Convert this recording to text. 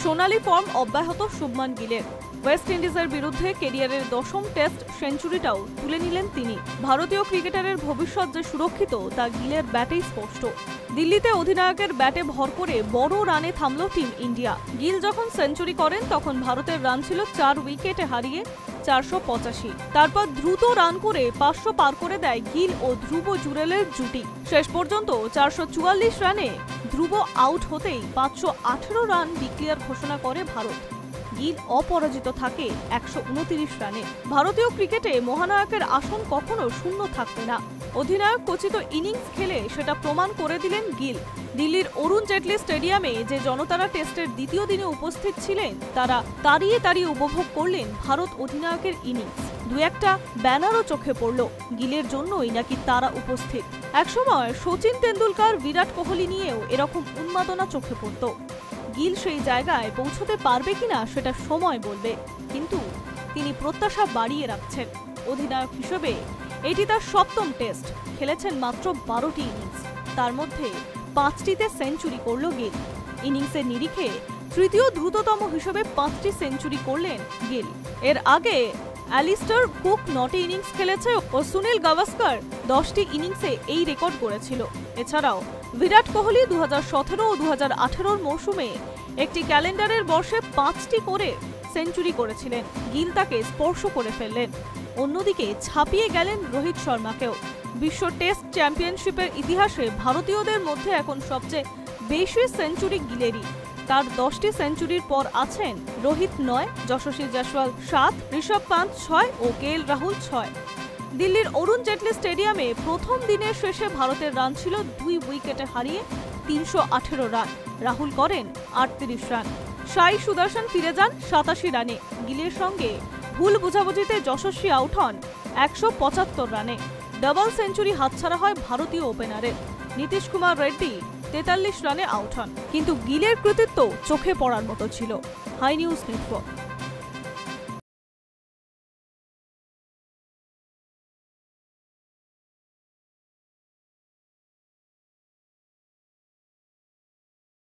সোনালী form অব্যাহত Shubman গিলের। West ইন্ডিজের বিরুদ্ধে ক্যারিয়ারের 10ম টেস্ট সেঞ্চুরিটাও তুলে নিলেন তিনি। ভারতীয় ক্রিকেটারের ভবিষ্যৎ যে সুরক্ষিত তা গিলের ব্যাটেই স্পষ্ট। দিল্লিতে অধিনায়কের ব্যাটে ভর করে বড় রানে থামল টিম ইন্ডিয়া। গিল যখন সেঞ্চুরি করেন তখন ভারতের রান ছিল 4 উইকেটে হারিয়ে 485। তারপর দ্রুত রান করে 500 পার করে দেয় গিল ও ধ্রুব জুরেলের জুটি। শেষ পর্যন্ত 444 রানে ধ্রুব আউট হতেই 518 রান ডিক্লেয়ার ঘোষণা করে ভারত। গিল অপরাজিত থাকে 129 রানে। ভারতীয় ক্রিকেটে মহানায়কের আসন কখনো শূন্য থাকবে না। অধিনায়ক কোচিত ইনিংস খেলে সেটা প্রমাণ করে দিলেন গিল। দিল্লির অরুণ জেটলি স্টেডিয়ামে যে জনতারা টেস্টের দ্বিতীয় দিনে উপস্থিত ছিলেন তারা তাড়িয়ে তাড়িয়ে উপভোগ করলেন ভারত অধিনায়কের ইনিংস। দু একটা ব্যানারও চোখে পড়ল গিলের জন্যই নাকি তারা উপস্থিত। একসময় সচিন তেন্ডুলকর, বিরাট কোহলি নিয়েও এরকম উন্মাদনা চোখে পড়ত। গিল সেই জায়গায় পৌঁছতে পারবে কিনা সেটা সময় বলবে, কিন্তু তিনি প্রত্যাশা বাড়িয়ে রাখছেন। অধিনায়ক হিসেবে এটি তার 7ম টেস্ট। খেলেছেন মাত্র 12টি ইনিংস, তার মধ্যে 5টিতে সেঞ্চুরি করল গিল। ইনিংসের নিরিখে তৃতীয় দ্রুততম হিসেবে 5টি সেঞ্চুরি করলেন গিল। এর আগে অ্যালিস্টার কুক 9টি ইনিংস খেলেছে ও সুনীল গাভাস্কর 10টি ইনিংসে এই রেকর্ড করেছিল। এছাড়াও বিরাট কোহলি 2017 ও 2018 মৌসুমে একটি ক্যালেন্ডারের বর্ষে 5টি করে সেঞ্চুরি করেছিলেন। গিল তাকে স্পর্শ করে ফেললেন। অন্যদিকে ছাপিয়ে গেলেন রোহিত শর্মাকেও। বিশ্ব টেস্ট চ্যাম্পিয়নশিপের ইতিহাসে ভারতীয়দের মধ্যে এখন সবচেয়ে বেশি সেঞ্চুরি গিলেরই। তার 10টি সেঞ্চুরির পর আছেন রোহিত 9, যশস্বী জয়সওয়াল 7, ঋষভ পান্ত 6 ও কেএল রাহুল 6। দিল্লির অরুণ জেটলি স্টেডিয়ামে প্রথম দিনের শেষে ভারতের রান ছিল 2 উইকেটে হারিয়ে 318 রান। রাহুল করেন 38 রান। সাই সুদর্শন ফিরে যান 87 রানে। গিলের সঙ্গে ভুল বুঝাবুঝিতে যশস্বী আউট হন 175 রানে। ডাবল সেঞ্চুরি হাতছাড়া হয় ভারতীয় ওপেনারের। নীতিশ কুমার রেড্ডি 43 রানে আউট হন। কিন্তু গিলের কৃতিত্ব চোখে পড়ার মতো ছিল। Hi News network.